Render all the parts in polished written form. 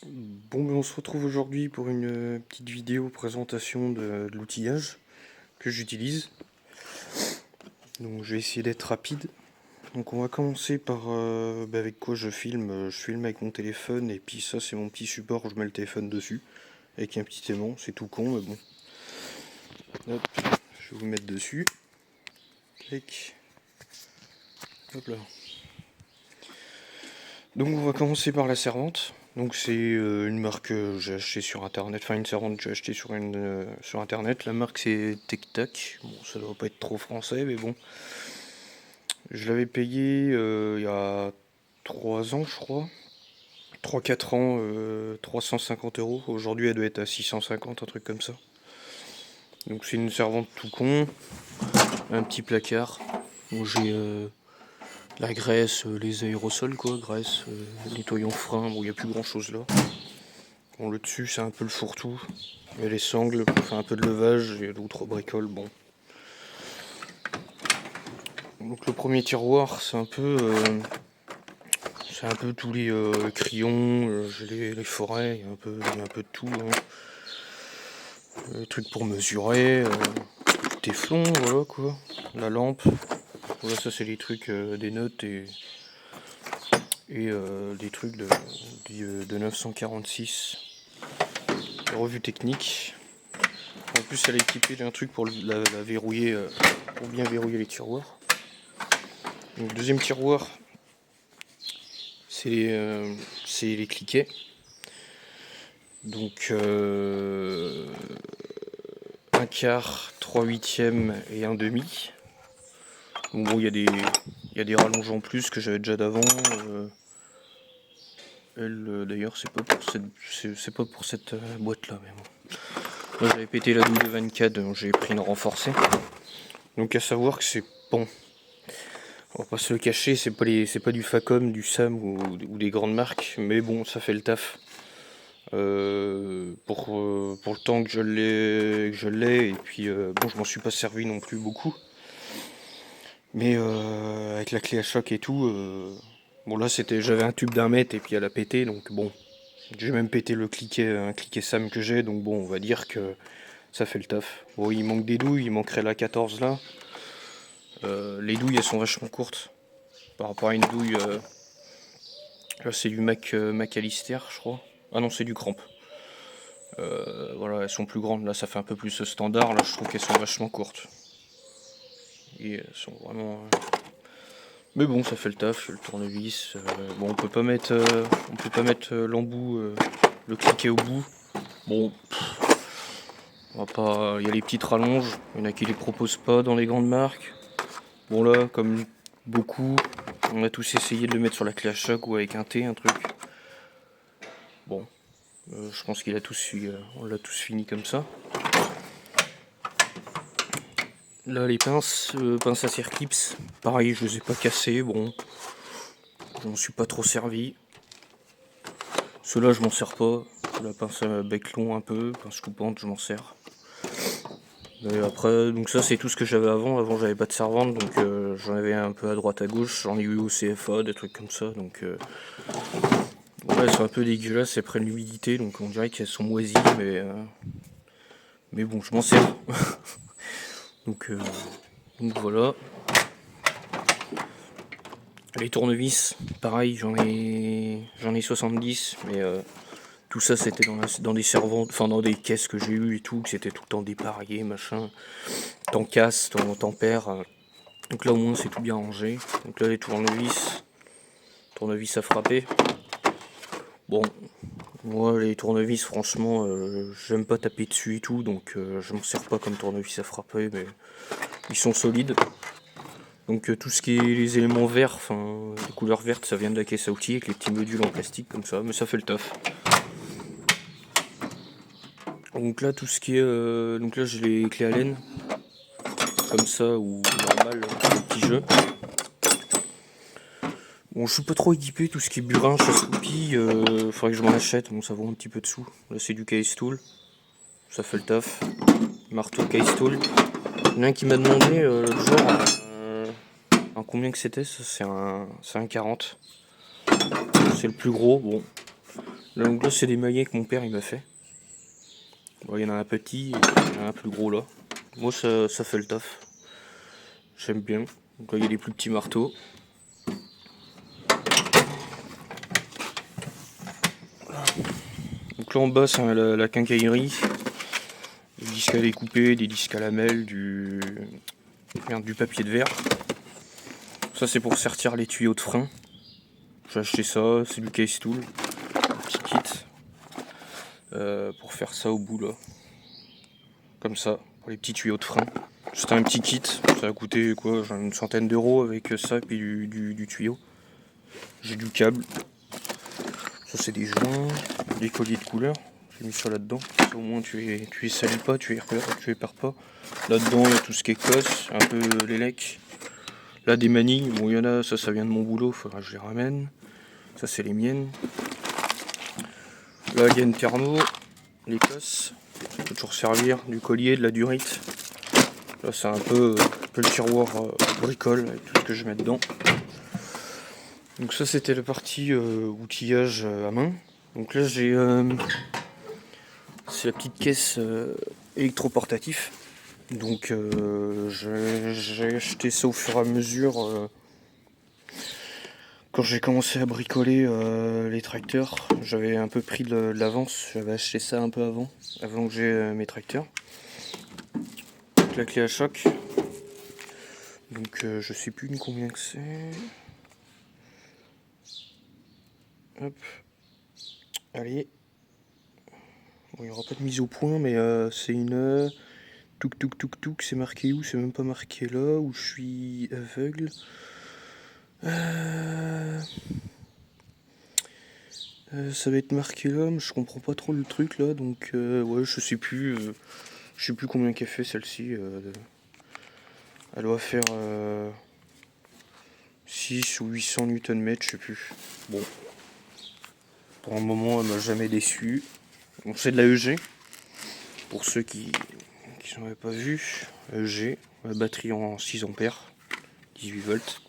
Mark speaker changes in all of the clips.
Speaker 1: Bon, on se retrouve aujourd'hui pour une petite vidéo présentation de l'outillage que j'utilise. Donc je vais essayer d'être rapide. Donc on va commencer par avec quoi je filme. Je filme avec mon téléphone et puis ça c'est mon petit support, je mets le téléphone dessus avec un petit aimant, c'est tout con mais bon. Hop, je vais vous mettre dessus. Clic. Hop là. Donc on va commencer par la servante. Donc c'est une marque que j'ai achetée sur internet, enfin une servante que j'ai achetée sur internet. La marque c'est Tic Tac. Bon, ça doit pas être trop français, mais bon. Je l'avais payé il y a 3 ans, je crois. 3-4 ans, 350 euros. Aujourd'hui elle doit être à 650, un truc comme ça. Donc c'est une servante tout con. Un petit placard où j'ai la graisse, les aérosols quoi, graisse, nettoyant frein, bon il n'y a plus grand chose là. Bon, le dessus c'est un peu le fourre-tout. Il y a les sangles pour faire un peu de levage, il y a d'autres bricoles, bon. Donc le premier tiroir c'est un peu tous les crayons, les forêts, il y a un peu de tout. Hein. Les trucs pour mesurer, téflon, voilà quoi. La lampe, voilà ça c'est les trucs des notes et des trucs de 946. Revue technique. En plus elle est équipée d'un truc pour la verrouiller, pour bien verrouiller les tiroirs. Donc deuxième tiroir, c'est les cliquets. Donc un quart, 3/8 et un demi. Donc bon, il y a des rallonges en plus que j'avais déjà d'avant. D'ailleurs, c'est pas pour cette boîte là, mais bon. Moi, j'avais pété la douille de 24, donc j'ai pris une renforcée. Donc à savoir que c'est bon. On va pas se le cacher, c'est pas du Facom, du Sam ou des grandes marques, mais bon, ça fait le taf. Pour le temps que je l'ai, et puis bon, je m'en suis pas servi non plus beaucoup. Mais avec la clé à choc et tout, bon là j'avais un tube d'1 mètre et puis elle a pété, donc bon, j'ai même pété un cliquet Sam que j'ai, donc bon, on va dire que ça fait le taf. Bon, il manque des douilles, il manquerait la 14 là. Les douilles elles sont vachement courtes par rapport à une douille. Là c'est du McAllister, je crois. Ah non, c'est du Cramp. Voilà, elles sont plus grandes. Là ça fait un peu plus standard. Là je trouve qu'elles sont vachement courtes. Et elles sont vraiment. Mais bon, ça fait le taf, le tournevis. Bon, on peut pas mettre l'embout, le cliquet au bout. Bon, on va pas. Il y a les petites rallonges. Il y en a qui les proposent pas dans les grandes marques. Bon là, comme beaucoup, on a tous essayé de le mettre sur la clé à choc ou avec un T, un truc. Bon, je pense on l'a tous fini comme ça. Là, les pinces à circlips, pareil, je les ai pas cassées. Bon, je m'en suis pas trop servi. Ceux-là, je m'en sers pas. La pince à bec long un peu, pince coupante, je m'en sers. Et après, donc ça c'est tout ce que j'avais avant. Avant j'avais pas de servante, donc j'en avais un peu à droite à gauche. J'en ai eu au CFA, des trucs comme ça. Donc ouais, elles sont un peu dégueulasses, elles prennent l'humidité, donc on dirait qu'elles sont moisies, mais bon, je m'en sers. donc voilà. Les tournevis, pareil, j'en ai 70, mais tout ça c'était dans des servantes, enfin dans des caisses que j'ai eues et tout, que c'était tout le temps dépareillé, machin. T'en casses, t'en perds. Donc là au moins c'est tout bien rangé. Donc là les tournevis à frapper. Bon, moi les tournevis franchement j'aime pas taper dessus et tout, donc je m'en sers pas comme tournevis à frapper, mais ils sont solides. Donc tout ce qui est les éléments verts, enfin les couleurs vertes, ça vient de la caisse à outils avec les petits modules en plastique comme ça, mais ça fait le taf. Donc là tout ce qui est, donc là j'ai les clés Allen comme ça ou normal, les petits jeux. Bon, je suis pas trop équipé, tout ce qui est burin, chasse-copie, faudrait que je m'en achète, bon ça vaut un petit peu de sous. Là c'est du case tool, ça fait le taf. Marteau case tool. Il y en a un qui m'a demandé l'autre jour en combien que c'était, ça c'est un 40. C'est le plus gros, bon. Là, donc là c'est des maillets que mon père il m'a fait. Bon, il y en a un petit et il y en a un plus gros là. Moi ça fait le taf. J'aime bien. Donc là il y a des plus petits marteaux. Donc là en bas c'est la quincaillerie. Des disques à découper, des disques à lamelles, du papier de verre. Ça c'est pour sertir les tuyaux de frein. J'ai acheté ça, c'est du case tool, un petit kit. Pour faire ça au bout là. Comme ça, pour les petits tuyaux de frein. C'était un petit kit, ça a coûté quoi, genre une centaine d'euros avec ça et puis du tuyau. J'ai du câble. Ça c'est des joints, des colliers de couleur. J'ai mis ça là-dedans. Au moins tu les salis pas, tu les perds pas. Là-dedans il y a tout ce qui est cosse, un peu les lecs. Là des manilles, bon il y en a, ça vient de mon boulot, faudra que je les ramène. Ça c'est les miennes. Là il y a une thermo, les cosses, ça peut toujours servir, du collier, de la durite. Là c'est un peu le tiroir bricole avec tout ce que je mets dedans. Donc ça c'était la partie outillage à main. Donc là j'ai c'est la petite caisse électroportatif. Donc j'ai acheté ça au fur et à mesure quand j'ai commencé à bricoler les tracteurs. J'avais un peu pris de l'avance, j'avais acheté ça un peu avant que j'ai mes tracteurs. Donc la clé à choc. Donc je sais plus ni combien que c'est. Hop. Allez. Bon, il n'y aura pas de mise au point, mais c'est une touk, c'est marqué où? C'est même pas marqué là, où je suis aveugle. Ça va être marqué là, mais je comprends pas trop le truc là, donc ouais, je sais plus combien qu'elle fait celle-ci. Elle doit faire 6 ou 800 Nm, je sais plus. Bon, pour un moment, elle m'a jamais déçu. Bon, c'est de la EG, pour ceux qui n'auraient pas vu. EG, la batterie en 6 ampères, 18 volts.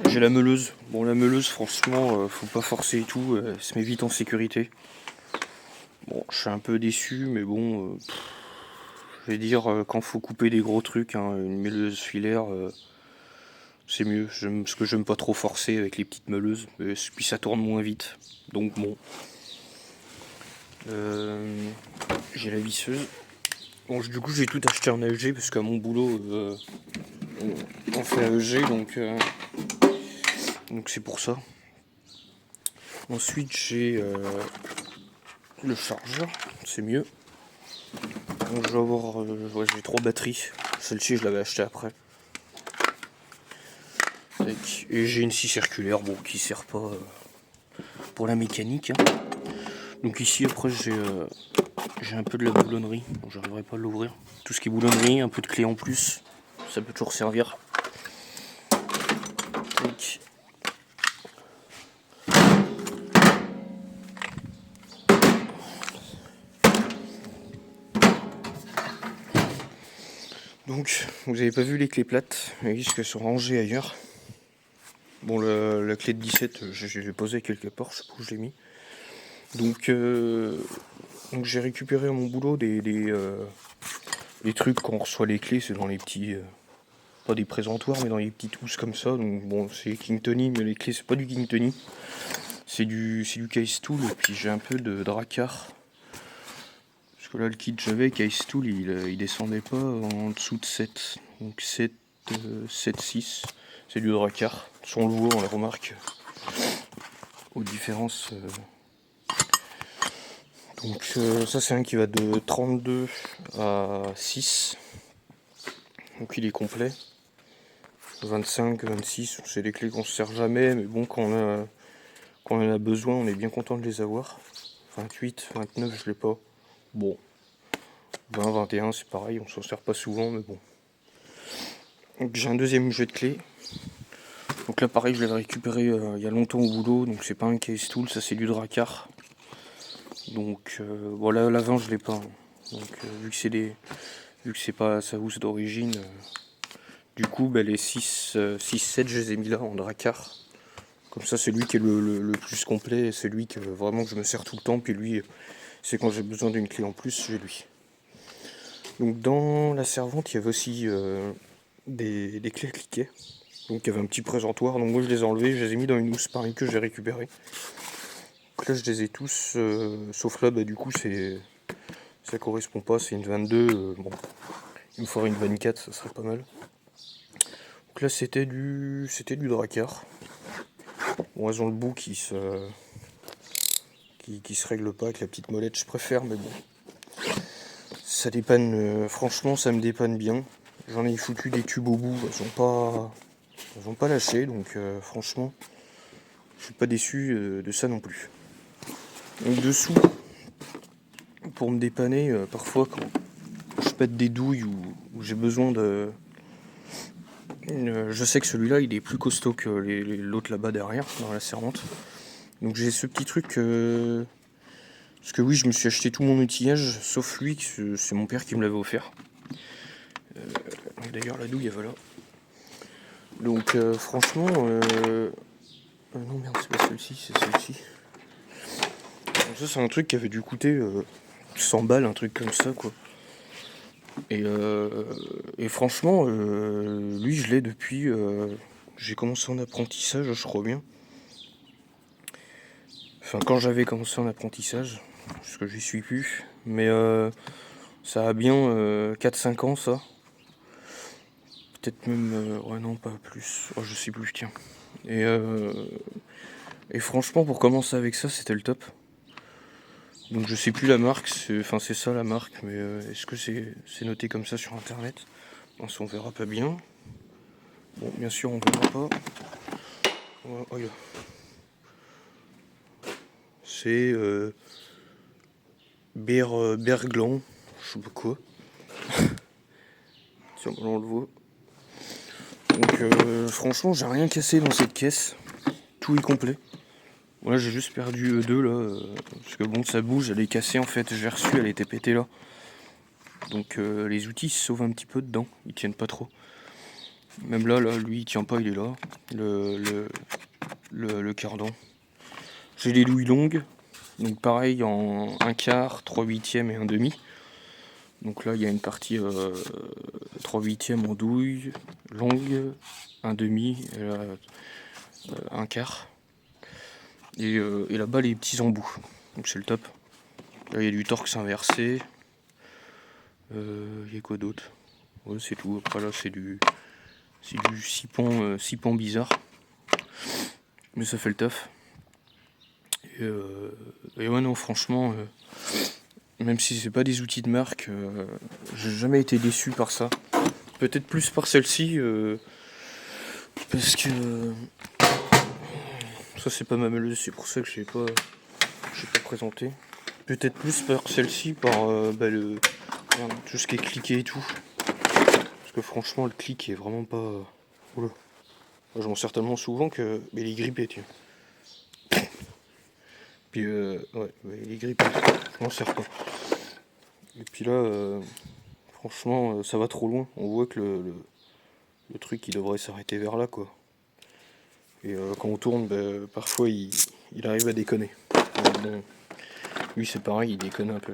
Speaker 1: J'ai la meuleuse. Bon, la meuleuse, franchement, faut pas forcer et tout, elle se met vite en sécurité. Bon, je suis un peu déçu, mais bon, je vais dire, quand faut couper des gros trucs, hein, une meuleuse filaire, c'est mieux. Parce que j'aime pas trop forcer avec les petites meuleuses, puis ça tourne moins vite. Donc bon. J'ai la visseuse. Bon, du coup, j'ai tout acheté en AEG, parce qu'à mon boulot, on fait AEG, donc c'est pour ça. Ensuite, j'ai le chargeur, c'est mieux. Donc, je vais avoir, j'ai 3 batteries. Celle-ci, je l'avais achetée après. Et j'ai une scie circulaire, bon, qui sert pas pour la mécanique. Hein. Donc ici, après, j'ai un peu de la boulonnerie. Bon, j'arriverai pas à l'ouvrir. Tout ce qui est boulonnerie, un peu de clé en plus, ça peut toujours servir. Donc, vous avez pas vu les clés plates, puisqu'elles sont rangées ailleurs. Bon, la clé de 17, je l'ai posée quelque part, je sais pas où je l'ai mis. Donc j'ai récupéré à mon boulot les trucs quand on reçoit les clés, c'est dans les petits, pas des présentoirs, mais dans les petites housses comme ça. Donc bon, c'est King Tony, mais les clés c'est pas du King Tony, c'est du case tool. Et puis j'ai un peu de Drakkar. Parce que là, le kit que j'avais, case tool, il descendait pas en dessous de 7. Donc 7, 6, c'est du Drakkar. Si on le voit, on le remarque aux différences. Donc ça, c'est un qui va de 32 à 6. Donc il est complet. 25, 26, c'est des clés qu'on se sert jamais, mais bon, quand on en a besoin, on est bien content de les avoir. 28, 29, je l'ai pas. Bon. 20, 21, c'est pareil, on s'en sert pas souvent, mais bon. Donc j'ai un deuxième jeu de clés. Donc là, pareil, je l'avais récupéré il y a longtemps au boulot, donc c'est pas un case tool, ça c'est du Drakkar. Donc voilà, l'avant je l'ai pas. Donc vu que c'est pas sa housse d'origine, du coup les 6, 7 je les ai mis là en Drakkar. Comme ça, c'est lui qui est le plus complet, et c'est lui que vraiment que je me sers tout le temps, puis lui, c'est quand j'ai besoin d'une clé en plus, j'ai lui. Donc dans la servante, il y avait aussi des clés à cliquet. Donc il y avait un petit présentoir, donc moi je les ai enlevés, je les ai mis dans une housse pareille que j'ai récupérée. Donc là je les ai tous, sauf là, du coup ça correspond pas, c'est une 22, bon, il me faudrait une 24, ça serait pas mal. Donc là c'était du Drakkar. Bon, elles ont le bout qui se règle pas avec la petite molette, je préfère, mais bon. Ça dépanne, franchement ça me dépanne bien. J'en ai foutu des tubes au bout, elles ont pas lâché, donc franchement, je suis pas déçu de ça non plus. Donc dessous, pour me dépanner, parfois quand je pète des douilles ou j'ai besoin de... je sais que celui-là il est plus costaud que l'autre là-bas derrière, dans la servante. Donc j'ai ce petit truc... parce que oui, je me suis acheté tout mon outillage, sauf lui, c'est mon père qui me l'avait offert. D'ailleurs la douille elle va là. Donc franchement... non merde, c'est pas celle-ci, c'est celle-ci. Donc ça c'est un truc qui avait dû coûter 100 balles, un truc comme ça quoi. Et franchement, lui je l'ai depuis... j'ai commencé en apprentissage, je crois bien. Enfin quand j'avais commencé en apprentissage, parce que j'y suis plus. Mais ça a bien 4-5 ans ça. Peut-être même... ouais non pas plus, oh, je sais plus, tiens. Et franchement pour commencer avec ça c'était le top. Donc je sais plus la marque, c'est ça la marque, mais est-ce que c'est noté comme ça sur internet? Non, ça on verra pas bien. Bon, bien sûr on verra pas. Oh, là. C'est Berglan, je sais pas quoi. Tiens, on le voit. Donc franchement j'ai rien cassé dans cette caisse. Tout est complet. Voilà, j'ai juste perdu deux là, parce que bon ça bouge, elle est cassée en fait, j'ai reçu, elle était pétée là. Donc les outils se sauvent un petit peu dedans, ils tiennent pas trop. Même là, lui il tient pas, il est là. Le cardan. J'ai les douilles longues, donc pareil en 1/4, 3/8 et 1/2. Donc là il y a une partie 3/8 en douille longue, 1/2 et là 1/4. Et là-bas les petits embouts. Donc c'est le top. Là il y a du torx inversé. Il y a quoi d'autre? Ouais, c'est tout. Après là c'est du 6 pans bizarre. Mais ça fait le taf. Et ouais non franchement, même si c'est pas des outils de marque, j'ai jamais été déçu par ça. Peut-être plus par celle-ci, parce que ça c'est pas ma meuleuse, c'est pour ça que j'ai pas présenté. Peut-être plus par celle-ci, par tout ce qui est cliqué et tout. Parce que franchement le clic est vraiment pas... Oula. Je m'en sers tellement souvent que... Mais il est grippé, tiens. Puis ouais, il est grippé, je m'en sers pas. Et puis là, franchement, ça va trop loin. On voit que le truc il devrait s'arrêter vers là quoi. Et quand on tourne, parfois il arrive à déconner. Bon, lui c'est pareil, il déconne un peu.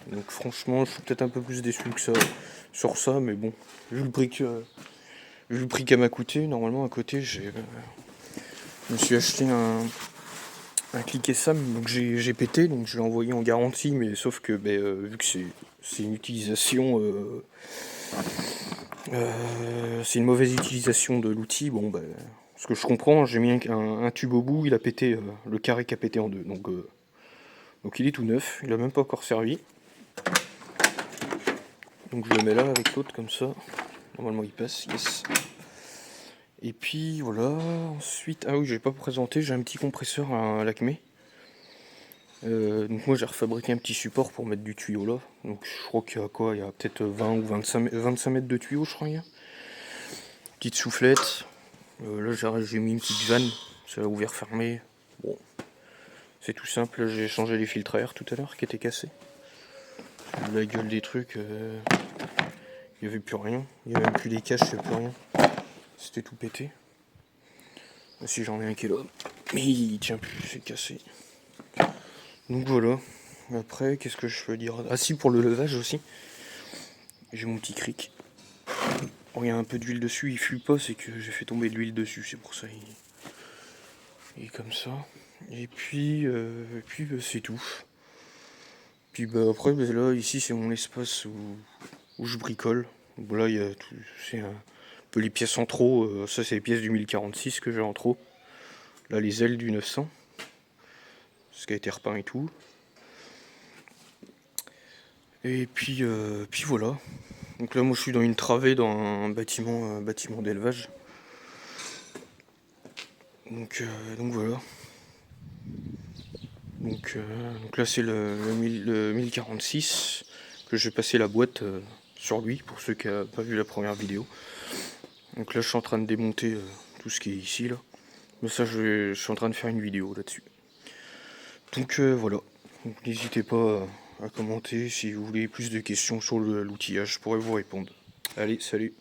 Speaker 1: Donc franchement, je suis peut-être un peu plus déçu que ça sur ça, mais bon, vu le prix qu'elle m'a coûté, normalement à côté je me suis acheté un cliquet Sam, donc j'ai pété, donc je l'ai envoyé en garantie, mais sauf que vu que c'est une utilisation, c'est une mauvaise utilisation de l'outil, bon ce que je comprends, j'ai mis un tube au bout, il a pété, le carré qui a pété en deux, donc il est tout neuf, il a même pas encore servi. Donc je le mets là avec l'autre comme ça, normalement il passe, yes. Et puis voilà, ensuite, ah oui j'ai pas présenté, j'ai un petit compresseur à Lakmé. Donc moi j'ai refabriqué un petit support pour mettre du tuyau là. Donc je crois qu'il y a quoi? Il y a peut-être 20 ou 25 mètres de tuyau je crois. Petite soufflette. Là j'ai mis une petite vanne. Ça a ouvert fermé. Bon. C'est tout simple, j'ai changé les filtres à air tout à l'heure qui étaient cassés. La gueule des trucs, il n'y avait plus rien. Il n'y avait même plus les caches, il n'y avait plus rien. C'était tout pété. Si j'en ai un qui est là. Mais il tient plus, c'est cassé. Donc voilà. Après, qu'est-ce que je peux dire? Ah si, pour le levage aussi. J'ai mon petit cric. Bon, il y a un peu d'huile dessus, il fuit pas, c'est que j'ai fait tomber de l'huile dessus, c'est pour ça il est comme ça. Et puis bah, c'est tout. Puis bah après, bah, là, ici c'est mon espace où je bricole. Bon, là, il y a tout, c'est un peu les pièces en trop. Ça, c'est les pièces du 1046 que j'ai en trop. Là, les ailes du 900. Ce qui a été repeint et tout. Et puis voilà. Donc là, moi, je suis dans une travée dans un bâtiment d'élevage. Donc voilà. Donc là, c'est le 1046 que je vais passer la boîte sur lui pour ceux qui n'ont pas vu la première vidéo. Donc là, je suis en train de démonter tout ce qui est ici là. Mais ça, je suis en train de faire une vidéo là-dessus. Donc voilà. Donc, n'hésitez pas à commenter si vous voulez plus de questions sur l'outillage, je pourrais vous répondre. Allez, salut.